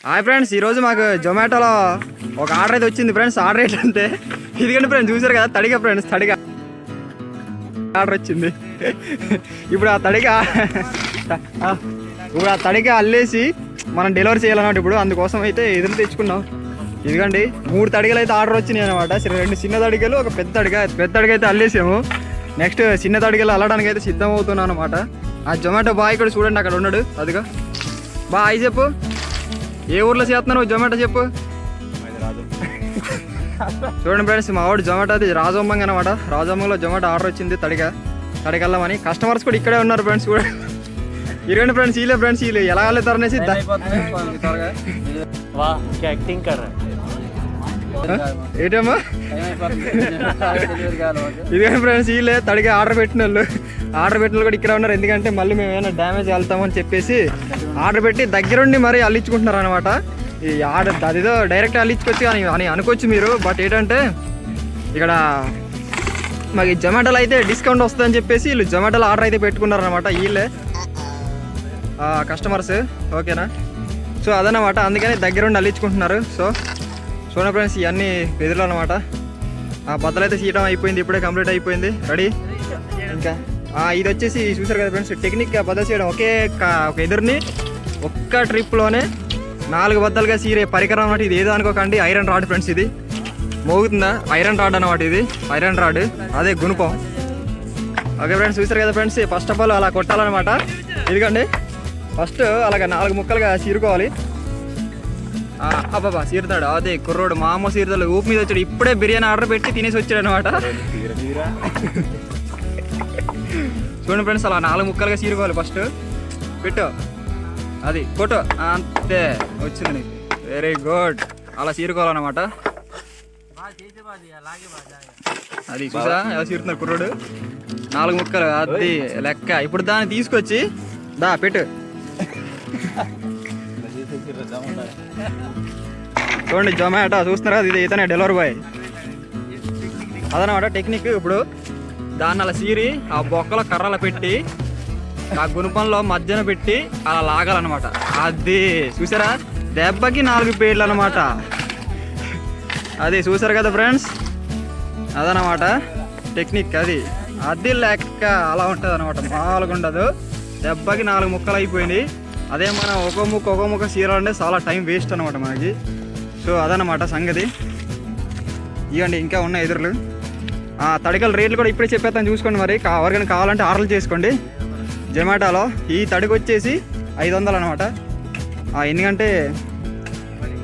Hi friends, ఈరోజు మాకు జొమాటోలో ఒక ఆర్డర్ అయితే వచ్చింది ఫ్రెండ్స్. ఆర్డర్ ఏంటంటే ఇదిగండి ఫ్రెండ్స్, చూసారు కదా తడిగా ఫ్రెండ్స్, తడిగా ఆర్డర్ వచ్చింది. ఇప్పుడు ఆ తడిగా అల్లేసి మనం డెలివరీ చేయాలన్నమాట. ఇప్పుడు అందుకోసం అయితే ఎదురు తెచ్చుకున్నాం. ఇదిగండి 3 తడిగలు అయితే ఆర్డర్ వచ్చినాయి అనమాట. 2 చిన్న తడిగలు, ఒక పెద్ద తడిగ అయితే అల్లేసాము. నెక్స్ట్ చిన్న తడిగలు అల్లడానికి అయితే సిద్ధం అవుతున్నాం అనమాట. ఆ జొమాటో బాయ్ ఇక్కడ చూడండి, అక్కడ ఉన్నాడు. అదిగా బాయ్ చెప్పు, ఏ ఊర్లో చేస్తున్నావు జొమాటో చెప్పు. చూడండి ఫ్రెండ్స్, మా వాడు జొమాటో అది రాజొమ్మంగా అనమాట. రాజొమ్మంలో జొమాటో ఆర్డర్ వచ్చింది తడిగల్లమని. కస్టమర్స్ కూడా ఇక్కడే ఉన్నారు ఫ్రెండ్స్. కూడా ఇరగండి ఫ్రెండ్స్, వీళ్ళే ఫ్రెండ్స్, వీళ్ళు ఎలా వెళ్తారు అనేసి ఏంటమ్మా ఇదిగండి ఫ్రెండ్స్, వీళ్ళే తడిగా ఆర్డర్ పెట్టిన వాళ్ళు కూడా ఇక్కడ ఉన్నారు. ఎందుకంటే మళ్ళీ మేము ఏమైనా డ్యామేజ్ వెళ్తామని చెప్పేసి ఆర్డర్ పెట్టి దగ్గరుండి మరీ అల్లించుకుంటున్నారు అనమాట. ఈ ఆర్డర్ అదిదో డైరెక్ట్ అల్లించుకొచ్చి అని అనుకోవచ్చు మీరు. బట్ ఏంటంటే ఇక్కడ మాకు జొమాటోలో అయితే డిస్కౌంట్ వస్తుందని చెప్పేసి వీళ్ళు జొమాటోలో ఆర్డర్ అయితే పెట్టుకున్నారు అనమాట. వీళ్ళే కస్టమర్స్, ఓకేనా. సో అదనమాట, అందుకని దగ్గరుండి అల్లించుకుంటున్నారు. సో చూడండి ఫ్రెండ్స్, ఇవన్నీ ఎదురు అనమాట. ఆ బద్దలు అయితే సీయడం అయిపోయింది, ఇప్పుడే కంప్లీట్ అయిపోయింది, రెడీ. ఇంకా ఇది వచ్చేసి చూసారు కదా ఫ్రెండ్స్, టెక్నిక్గా బద్దలు చేయడం. ఒక ఎదురుని ఒక్క ట్రిప్లోనే 4 బద్దలుగా సీరే పరికరం అన్నమాట. ఇది ఏదో అనుకోకండి, ఐరన్ రాడ్ ఫ్రెండ్స్. ఇది మోగుతుందా, ఐరన్ రాడ్ అనమాట. ఇది ఐరన్ రాడ్, అదే గుణపం. ఓకే ఫ్రెండ్స్, చూసారు కదా ఫ్రెండ్స్, ఫస్ట్ ఆఫ్ ఆల్ అలా కొట్టాలన్నమాట. ఇదిగండి ఫస్ట్ అలాగ 4 ముక్కలుగా సీరుకోవాలి. అబ్బాబా సీరుతాడు, అదే కుర్రోడు మామూలు సీరుతాడు, ఊపి మీద వచ్చాడు. ఇప్పుడే బిర్యానీ ఆర్డర్ పెట్టి తినేసి వచ్చాడు అనమాట. చూడండి ఫ్రెండ్స్, అలా 4 ముక్కలుగా సీరుకోవాలి. ఫస్ట్ పెట్టు, అది కొట్టు, అంతే వచ్చింది నీకు, వెరీ గుడ్. అలా సీరుకోవాలన్నమాట. అది చూసా ఎలా సీరుతున్నారు కుర్రోడు, 4 ముక్కలు, అది లెక్క. ఇప్పుడు దాన్ని తీసుకొచ్చి పెట్టు. చూడండి జొమాటో చూస్తున్నారు కదా, ఇది ఇతనే డెలివరీ బాయ్. అదనమాట టెక్నిక్. ఇప్పుడు దాన్ని అలా సీరి ఆ బొక్కలో కర్రలు పెట్టి ఆ గుణపంలో మధ్యన పెట్టి అలా లాగాలన్నమాట. అది చూసారా, దెబ్బకి 4 పేర్లు అనమాట. అది చూసారు కదా ఫ్రెండ్స్, అదనమాట టెక్నిక్. అది లెక్క అలా ఉంటుంది అనమాట, మామూలుగా ఉండదు. దెబ్బకి 4 ముక్కలు అయిపోయింది. అదే మనం ఒక్కో ముక్క సీరాలంటే చాలా టైం వేస్ట్ అనమాట మనకి. సో అదనమాట సంగతి. ఇవ్వండి ఇంకా ఉన్న ఎదురులు. తడికల రేట్లు కూడా ఇప్పుడే చెప్పేస్తాను, చూసుకోండి. మరి ఎవరికైనా కావాలంటే ఆర్డర్ చేసుకోండి జొమాటోలో. ఈ తడికి వచ్చేసి 500 అనమాట. ఎందుకంటే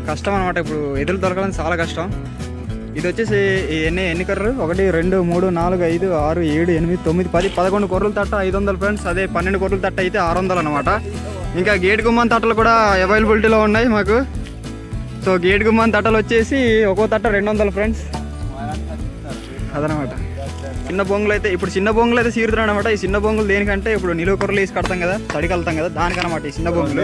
కష్టం అనమాట, ఇప్పుడు ఎదురు దొరకాలని చాలా కష్టం. ఇది వచ్చేసి ఎన్ని కర్రలు, 1 2 3 4 5 6 7 8 9 10 11 కొర్రలు తట్ట 500 ఫ్రెండ్స్. అదే 12 కొర్రలు తట్ట అయితే 600 అనమాట. ఇంకా గేట్ గుమ్మం తట్టలు కూడా అవైలబిలిటీలో ఉన్నాయి మాకు. సో గేట్ గుమ్మం తట్టలు వచ్చేసి ఒక్కో తట్ట 200 ఫ్రెండ్స్. అదనమాట. చిన్న బొంగులు అయితే ఇప్పుడు చిన్న బొంగులు అయితే సీరుతున్నాడు అనమాట. ఈ చిన్న బొంగులు దేనికంటే ఇప్పుడు నిలువ కొర్రలు వేసి కడతాం కదా, తడికి వెళ్తాం కదా, దానికనమాట ఈ చిన్న బొంగులు.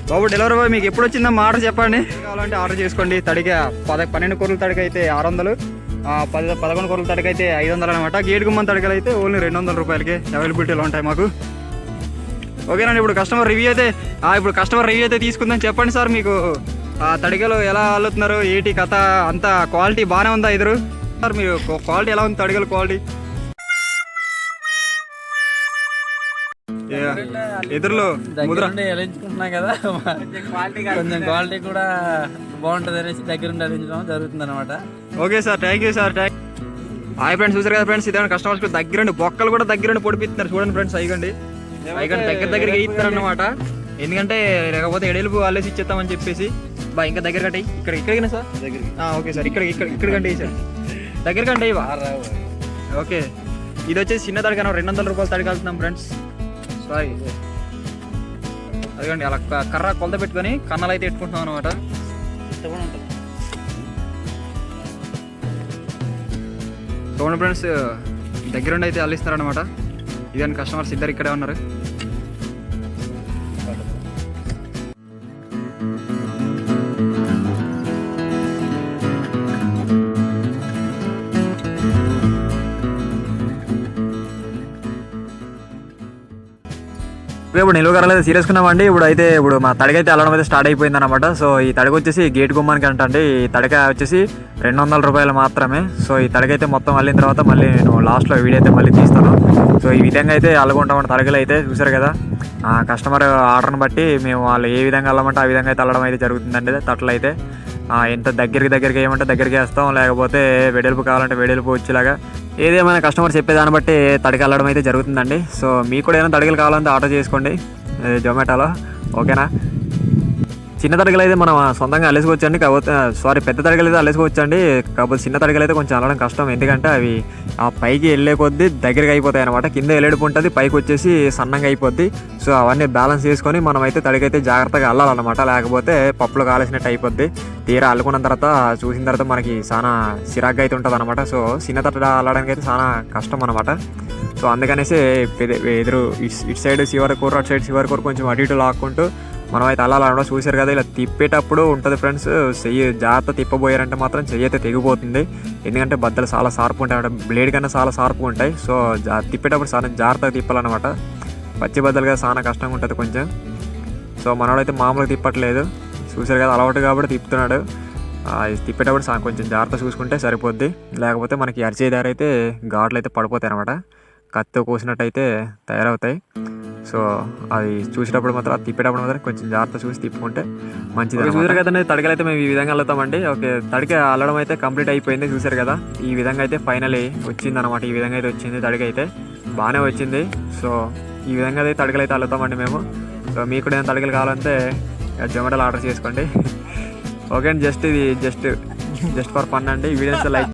బాబు డెలివరీ బాయ్, మీకు ఎప్పుడు వచ్చిందమ్మా ఆర్డర్ చెప్పండి. కావాలంటే ఆర్డర్ చేసుకోండి. తడిగా 12 కొర్రలు తడికి అయితే 600, 11 కొర్రలు తడికి అయితే 500 అనమాట. గేట్ గుమ్మం తడికలు అయితే ఓన్లీ 200 రూపాయలకి అవైలబిలిటీలో ఉంటాయి మాకు. ఓకేనండి. ఇప్పుడు కస్టమర్ రివ్యూ అయితే తీసుకుందని చెప్పండి సార్. మీకు తడికలు ఎలా అల్లుతున్నారు, ఏంటి కథ, అంత క్వాలిటీ బాగానే ఉందా ఎదురు సార్? మీరు క్వాలిటీ ఎలా ఉంది తడికల క్వాలిటీ? ఎదురులో ఎలించుకుంటున్నాం కదా, కొంచెం క్వాలిటీ కూడా బాగుంటుంది అనేసి దగ్గరుండి ఎలించడం జరుగుతుంది అనమాట. Okay sir, thank you sir. Hi friends, చూసారు కదా ఫ్రెండ్స్, ఇదే కస్టమర్స్ దగ్గరండి బొక్కలు కూడా దగ్గరండి పొడిపిస్తున్నారు. చూడండి ఫ్రెండ్స్, అయిగండి దగ్గరికి వేయిస్తున్నారు అనమాట. ఎందుకంటే లేకపోతే ఎడెలుపు వాళ్ళేసి ఇచ్చేస్తామని చెప్పేసి. ఇంకా దగ్గర కంటే ఇక్కడికైనా సార్ దగ్గరికి. ఓకే సార్, ఇక్కడ కంటే సార్ దగ్గర కంటే ఇవా. ఓకే, ఇది వచ్చేసి చిన్న తడికన్నా 200 రూపాయలు తడికి వెళ్తున్నాం ఫ్రెండ్స్. సారీ, అదిగండి అలా కర్ర కొలత పెట్టుకొని కన్నాలు అయితే పెట్టుకుంటున్నాం అనమాట. చూడండి ఫ్రెండ్స్, దగ్గరుండి అయితే అల్లిస్తారనమాట. ఇదని కస్టమర్స్ ఇద్దరు ఇక్కడే ఉన్నారు. ఇప్పుడు నిలువ కర్రలు అయితే సీరియస్కున్నామండి. ఇప్పుడు మా తడికైతే అల్లడం అయితే స్టార్ట్ అయిపోయింది అనమాట. సో ఈ తడికి వచ్చేసి గేట్ గుమ్మానికి అంటండి. ఈ తడిక వచ్చేసి 200 రూపాయలు మాత్రమే. సో ఈ తడికైతే మొత్తం అల్లిన తర్వాత మళ్ళీ నేను లాస్ట్లో వీడియో అయితే మళ్ళీ తీస్తాను. సో ఈ విధంగా అయితే అల్లుకుంటామంటే తడికలు అయితే చూసారు కదా. కస్టమర్ ఆర్డర్ని బట్టి మేము వాళ్ళు ఏ విధంగా అల్లమంటే ఆ విధంగా అయితే అల్లడం అయితే జరుగుతుందండి. తట్టలు అయితే ఎంత దగ్గరికి వేయమంటే దగ్గరికి వేస్తాం, లేకపోతే వెడల్పు కావాలంటే వెడల్పు వచ్చేలాగా ఏదేమైనా కస్టమర్ చెప్పేదాన్ని బట్టి తడికి అల్లడం అయితే జరుగుతుందండి. సో మీకు కూడా ఏమైనా తడికలు కావాలంటే ఆర్డర్ చేసుకోండి జొమాటోలో, ఓకేనా. చిన్న తడికలు అయితే మనం సొంతంగా అల్లేసుకోవచ్చండి. కాకపోతే పెద్ద తడికలు అయితే అల్లేసుకోవచ్చండి. కాకపోతే చిన్న తడికలు అయితే కొంచెం అల్లడం కష్టం. ఎందుకంటే అవి ఆ పైకి వెళ్ళే కొద్దీ దగ్గరికి అయిపోతాయి అనమాట. కింద ఎల్లడిపు ఉంటుంది, పైకి వచ్చేసి సన్నంగా అయిపోద్ది. సో అవన్నీ బ్యాలెన్స్ చేసుకొని మనం అయితే తడికైతే జాగ్రత్తగా అల్లాలన్నమాట. లేకపోతే పప్పులు కాలేసినట్టు అయిపోద్ది. తీరా అల్లుకున్న తర్వాత చూసిన తర్వాత మనకి చాలా చిరాగ్గా అయితే ఉంటుంది అనమాట. సో చిన్న తడ అల్లడానికి అయితే చాలా కష్టం అనమాట. సో అందుకనేసి ఇటు సైడ్ చివరి కూర అటు సైడ్ చివరి కూర కొంచెం అటు ఇటు లాక్కుంటూ మనం అయితే అల్లాలన్నమాట. చూసారు కదా, ఇలా తిప్పేటప్పుడు ఉంటుంది ఫ్రెండ్స్. చెయ్యి జాగ్రత్త తిప్పబోయారంటే మాత్రం చెయ్యి అయితే తెగిపోతుంది. ఎందుకంటే బద్దలు చాలా షార్ప్ ఉంటాయి అన్నమాట, బ్లేడ్ కన్నా చాలా షార్ప్గా ఉంటాయి. సో తిప్పేటప్పుడు చాలా జాగ్రత్తగా తిప్పాలన్నమాట. పచ్చి బద్దలుగా చాలా కష్టంగా ఉంటుంది కొంచెం. సో మనోడైతే మామూలుగా తిప్పట్లేదు, చూసారు కదా, అలవాటు కాబట్టి తిప్పుతున్నాడు. తిప్పేటప్పుడు కొంచెం జాగ్రత్త చూసుకుంటే సరిపోద్ది. లేకపోతే మనకి అరిచేదారి అయితే ఘాట్లు అయితే పడిపోతాయి అనమాట, కత్తి కోసినట్టు అయితే తయారవుతాయి. సో అది చూసేటప్పుడు మాత్రం తిప్పేటప్పుడు మాత్రం కొంచెం జాగ్రత్త చూసి తిప్పుకుంటే మంచిది. చూసారు కదండి, తడికలు అయితే మేము ఈ విధంగా అల్లుతామండి. ఓకే, తడిక అల్లడం అయితే కంప్లీట్ అయిపోయింది. చూసారు కదా, ఈ విధంగా అయితే ఫైనలీ వచ్చింది అనమాట. ఈ విధంగా అయితే వచ్చింది తడిక అయితే బాగానే వచ్చింది. సో ఈ విధంగా అయితే తడికలు అయితే అల్లుతామండి మేము. సో మీకు కూడా ఏమైనా తడికలు కావాలంటే జొమాటోలో ఆర్డర్ చేసుకోండి. ఓకే అండి, ఇది జస్ట్ ఫర్ ఫన్ అండి. ఈ వీడియోస్ లైక్